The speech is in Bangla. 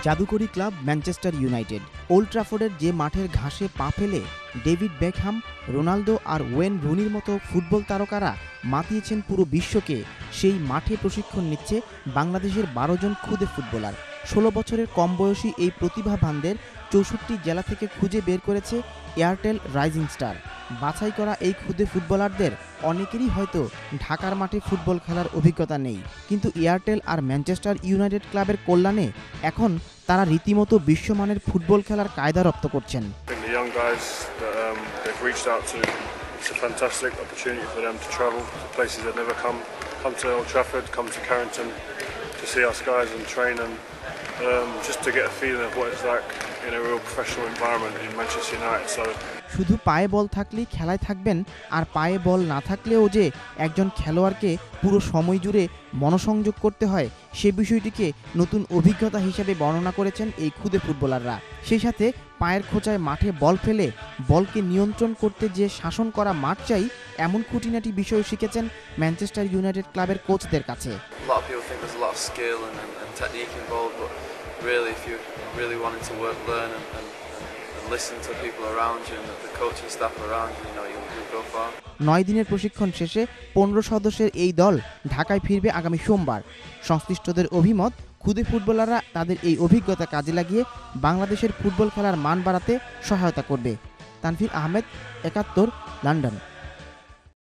জাদুকরী ক্লাব ম্যানচেস্টার ইউনাইটেড। ওল্ড ট্রাফোর্ডের যে মাঠের ঘাসে পা ফেলে ডেভিড বেকহাম, রোনালদো আর ওয়েন রুনির মতো ফুটবল তারকারা মাতিয়েছেন পুরো বিশ্বকে, সেই মাঠে প্রশিক্ষণ নিচ্ছে বাংলাদেশের 12 জন খুদে ফুটবলার। 16 বছরের কম বয়সী এই প্রতিভাবানদের 64 জেলা থেকে খুঁজে বের করেছে এয়ারটেল রাইজিং স্টার। বাছাই করা এই খুদে ফুটবলারদের অনেকেরই হয়তো ঢাকার মাঠে ফুটবল খেলার অভিজ্ঞতা নেই, কিন্তু এয়ারটেল আর ম্যানচেস্টার ইউনাইটেড ক্লাবের কল্যাণে এখন তারা রীতিমতো বিশ্বমানের ফুটবল খেলার কায়দা রপ্ত করছেন। It's a fantastic opportunity for them to travel to places they've never come to Old Trafford, come to Carrington to see us guys and train and just to get a feeling of what it's like in a real professional environment in Manchester United. So শুধু পায়ে বল থাকলেই খেলায় থাকবেন, আর পায়ে বল না থাকলেও যে একজন খেলোয়াড়কে পুরো সময় জুড়ে মনোসংযোগ করতে হয়, সে বিষয়টিকে নতুন অভিজ্ঞতা হিসেবে বর্ণনা করেছেন এই খুদে ফুটবলাররা। সেই সাথে পায়ের খোঁচায় মাঠে বল ফেলে বলকে নিয়ন্ত্রণ করতে যে শাসন করা মাঠ চাই, এমন খুঁটিনাটি বিষয় শিখেছেন ম্যানচেস্টার ইউনাইটেড ক্লাবের কোচদের কাছে। Listen to people around you and the coaching staff around you, you'll go far. 9 দিনের প্রশিক্ষণ শেষে 15 সদস্যের এই দল ঢাকায় ফিরবে আগামী সোমবার। সংশ্লিষ্টদের অভিমত, খুদে ফুটবলাররা তাদের এই অভিজ্ঞতা কাজে লাগিয়ে বাংলাদেশের ফুটবল খেলার মান বাড়াতে সহায়তা করবে। তানভীর আহমেদ, 71, লন্ডন।